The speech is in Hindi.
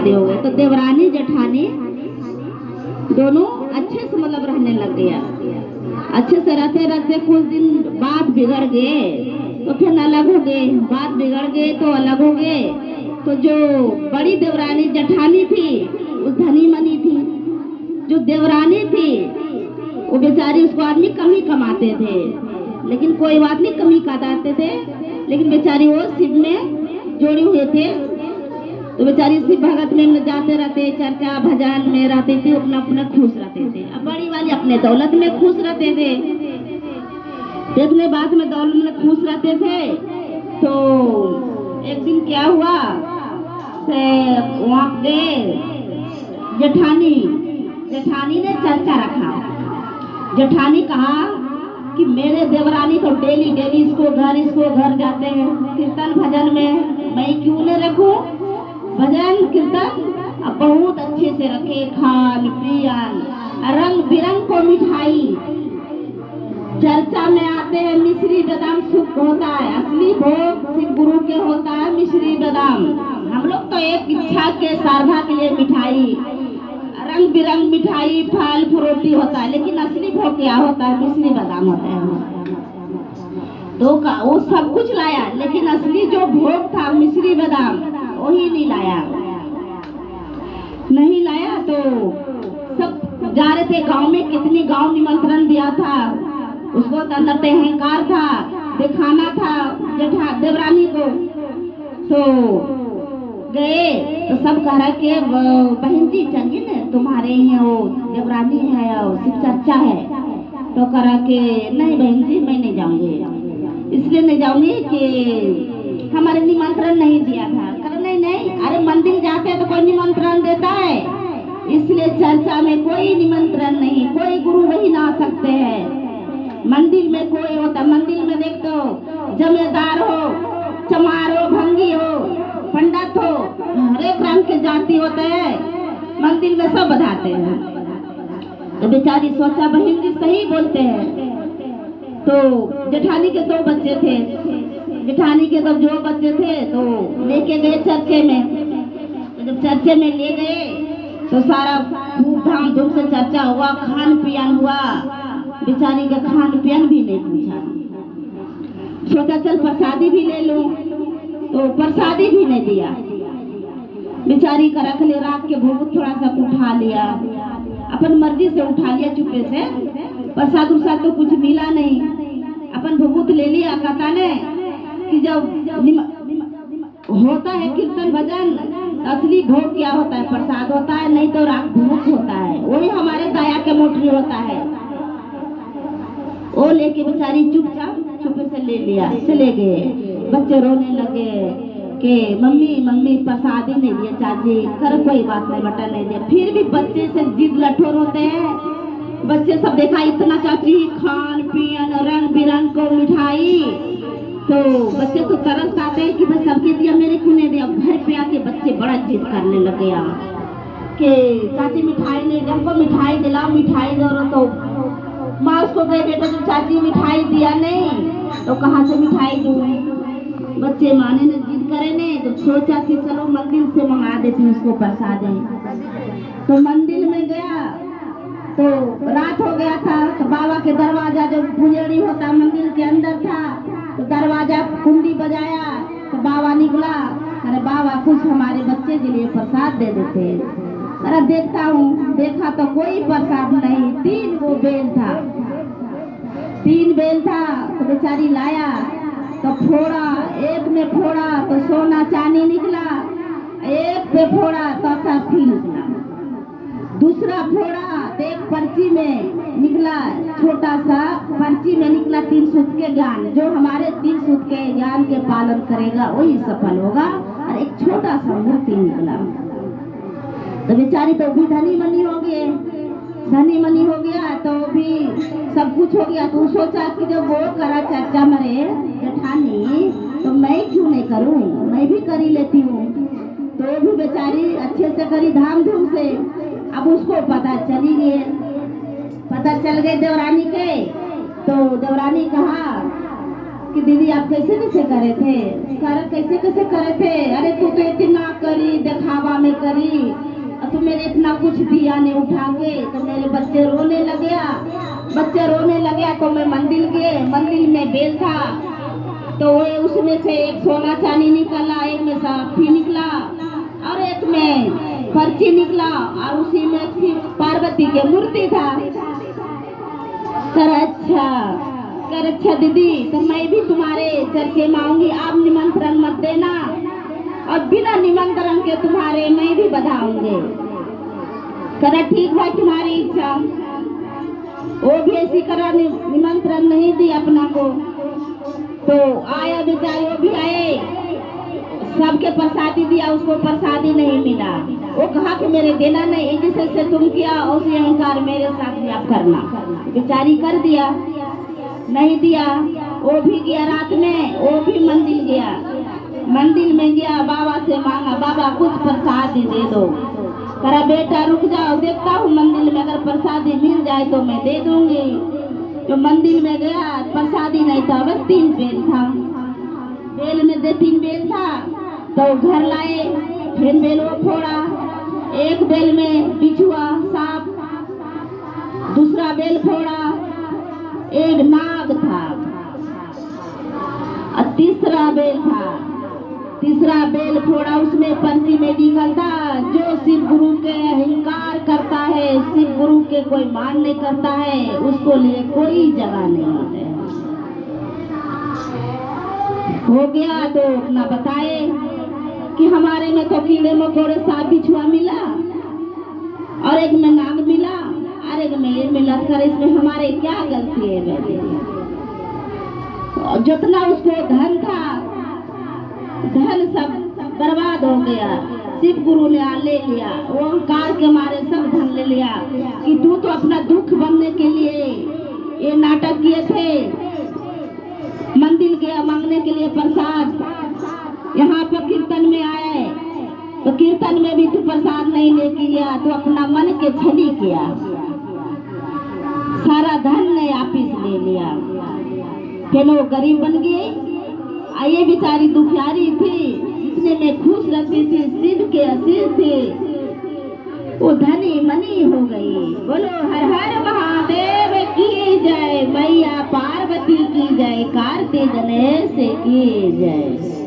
शादी हो गई। तो देवरानी जेठानी दोनों अच्छे से मतलब रहने लग गया। अच्छे से रहते रहते कुछ दिन बात बिगड़ गए तो फिर अलग हो गए, बात बिगड़ गए तो अलग हो गए। तो जो बड़ी देवरानी जेठानी थी वो धनी मनी थी, जो देवरानी थी वो बेचारी, उसको आदमी कम ही कमाते थे, लेकिन कोई बात नहीं, कम ही कमाते थे, लेकिन बेचारी वो शिव में जोड़े हुए थे। तो बेचारी शिव भगत में जाते रहते, चर्चा भजन में रहते थे, अपना अपना खुश रहते थे। अब बड़ी वाली अपने दौलत में खुश रहते थे, देखने बात में दौलत में खुश रहते थे। तो एक दिन क्या हुआ से वहाँ पे जेठानी ने चर्चा रखा। जेठानी कहा कि मेरे देवरानी तो डेली डेली इसको घर जाते हैं कीर्तन भजन में, मैं क्यों न रखूं भजन कीर्तन। अब बहुत अच्छे से रखे, खान पियन रंग बिरंग को मिठाई, चर्चा में आते हैं मिश्री बादाम शुद्ध होता है, असली भोग शिव गुरु के होता है मिश्री बादाम। हम लोग तो एक इच्छा के श्रद्धा के लिए मिठाई, रंग बिरंग मिठाई फल फ्रूटी होता है, लेकिन असली भोग क्या होता है, मिश्री बादाम होता है। तो वो सब कुछ लाया, लेकिन असली जो भोग था मिश्री बादाम वही नहीं लाया। तो सब जा रहे थे गांव में, कितनी गांव निमंत्रण दिया था, उसको अंदर से अहंकार था, दिखाना था देवरानी को। तो गए तो सब कह रहा कि बहन जी चलिए ना, तुम्हारे यहाँ वो देवरानी है और शिव चर्चा है। तो कह रहा कि नहीं बहन जी मैं नहीं जाऊंगी, इसलिए नहीं जाऊंगी कि हमारे निमंत्रण नहीं दिया था। कर नहीं, अरे मंदिर जाते हैं तो कोई निमंत्रण देता है, इसलिए चर्चा में कोई निमंत्रण नहीं, कोई गुरु वही ना आ सकते हैं। मंदिर में कोई होता, मंदिर में देख तो जमींदार हो, चमार हो, भंगी हो, पंडित हो, हर एक रंग के जाति होते हैं, मंदिर में सब बधाते हैं। तो बेचारी सोचा बहन जी सही बोलते हैं। तो जेठानी के 2 बच्चे थे, जेठानी के तो जो बच्चे थे तो लेके गए चर्चे में। तो जब चर्चे में ले गए तो सारा खूब धाम धूम से चर्चा हुआ, खान पियन हुआ, बेचारी का खान पियन भी नहीं पूछा। सोचा चल प्रसादी भी ले लूं, तो प्रसादी भी नहीं दिया। बेचारी का रख ले, रात के भोग थोड़ा सा उठा लिया, अपन मर्जी से उठा लिया चुपे से, प्रसाद उसाद तो कुछ मिला नहीं, अपन भभूत ले लिया। कहता ने कि जब होता है कीर्तन भजन, असली भोग क्या होता है, प्रसाद होता है, नहीं तो रात भोग होता है, वही हमारे दया के मोटरी होता है। वो लेके बेचारी चुपचाप चुपे से ले लिया, चले गए। बच्चे रोने लगे कि मम्मी प्रसादी नहीं दिया चाची। कर कोई बात नहीं बेटा नहीं दिया। फिर भी बच्चे से जिद लठोर होते हैं, बच्चे सब देखा इतना चाची खान पियन रंग बिरंग को मिठाई, तो बच्चे तो तरस आते हैं कि बस सबके दिया मेरे क्यों नहीं दिया। घर पे आके बच्चे बड़ा जिद करने लगे कि चाची मिठाई नहीं दी, हमको मिठाई दिलाओ, मिठाई दो। तो माँ उसको कहे बेटा तो चाची मिठाई दिया नहीं तो कहाँ से मिठाई दूँ। बच्चे माने ने जिद करे नहीं, तो सोचा कि चलो मंदिर से मंगा देती उसको प्रसाद। तो मंदिर में गया तो रात हो गया था। तो बाबा के दरवाजा जो पुजारी होता मंदिर के अंदर था, तो दरवाजा कुंडी बजाया तो बाबा निकला। अरे बाबा कुछ हमारे बच्चे के लिए प्रसाद दे देते। अरे देखता हूँ, देखा तो कोई प्रसाद नहीं, 3 वो बेल था, 3 बेल था। तो बेचारी लाया तो फोड़ा, एक में फोड़ा तो सोना चांदी निकला, एक पे फोड़ा तो साफी निकला, दूसरा फोड़ा तो एक पर्ची में निकला, छोटा सा पर्ची में निकला 3 सूत के ज्ञान, जो हमारे 3 सूत के ज्ञान के पालन करेगा वही सफल होगा। और एक छोटा सा मूर्ति निकला। तो बेचारी तो भी धनी मनी हो गए, धनी मनी हो गया तो भी सब कुछ हो गया। तो सोचा कि जब वो करा चर्चा मरे जेठानी तो मैं क्यों नहीं करूं, मैं भी करी लेती हूँ। तो भी बेचारी अच्छे से करी धाम धूम से। अब उसको पता चली गई, पता चल गई देवरानी के। तो देवरानी कहा कि दीदी आप कैसे कैसे करे थे, कैसे कैसे करे थे, अरे तू तो इतना करी दिखावा में करी और तू मेरे इतना कुछ दिया नहीं उठा के। तो मेरे बच्चे रोने लगे तो मैं मंदिर गए, मंदिर में बेल था तो वो उसमें से एक सोना चांदी निकला, एक में साफी निकला और एक में पर्ची निकला और उसी में पार्वती की मूर्ति था। कर अच्छा दीदी, तो मैं भी तुम्हारे चर्चे में आऊंगी, आप निमंत्रण मत देना और बिना निमंत्रण के तुम्हारे मैं भी बधाऊंगे। करा ठीक भाई तुम्हारी इच्छा। वो भी ऐसी करा निमंत्रण नहीं दी अपना को, तो आया बेचारे, वो भी आए, सबके प्रसादी दिया, उसको प्रसादी नहीं मिला। वो कहा कि मेरे देना नहीं, जैसे तुम किया उसी अहंकार मेरे साथ भी आप करना। बेचारी कर दिया, नहीं दिया। वो भी गया रात में, वो भी मंदिर गया, मंदिर में गया, बाबा से मांगा, बाबा कुछ प्रसादी दे दो। करा बेटा रुक जाओ, देखता हूँ मंदिर में अगर प्रसादी मिल जाए तो मैं दे दूंगी। तो मंदिर में गया, प्रसादी नहीं था, बस 3 बेल था, बेल में 3 बेल था। तो घर लाए, फिर बेल वो फोड़ा, एक बेल में बिछुआ सांप, दूसरा बेल फोड़ा, एक नाग था और तीसरा बेल फोड़ा, उसमें पर्ची में लिखल था, जो शिव गुरु के अहंकार करता है, शिव गुरु के कोई मान नहीं करता है, उसको लिए कोई जगह नहीं है। हो गया तो अपना बताए कि हमारे में तो कीड़े मकोड़े सांप बिछुआ मिला और एक में नाग मिला और एक में ये मिला, कर इसमें हमारे क्या गलती है बेटे। जितना उसको धन था, धन सब बर्बाद हो गया, शिव गुरु ने ले लिया, वो अहंकार के मारे सब धन ले लिया कि तू तो अपना दुख बनने के लिए ये नाटक किए थे। मंदिर गया मांगने के लिए प्रसाद, यहाँ पर कीर्तन में आए तो कीर्तन में भी तू प्रसाद नहीं लेके गया, तो अपना मन के छली किया, सारा धन ने वापिस ले लिया। फिर वो गरीब बन गई, ये बेचारी दुखियारी थी, जितने में खुश रहती थी, शिव के असीर थे, वो धनी मनी हो गई। बोलो हर हर महादेव की जय, मैया पार्वती की जय, कार्तिक गणेश की जय।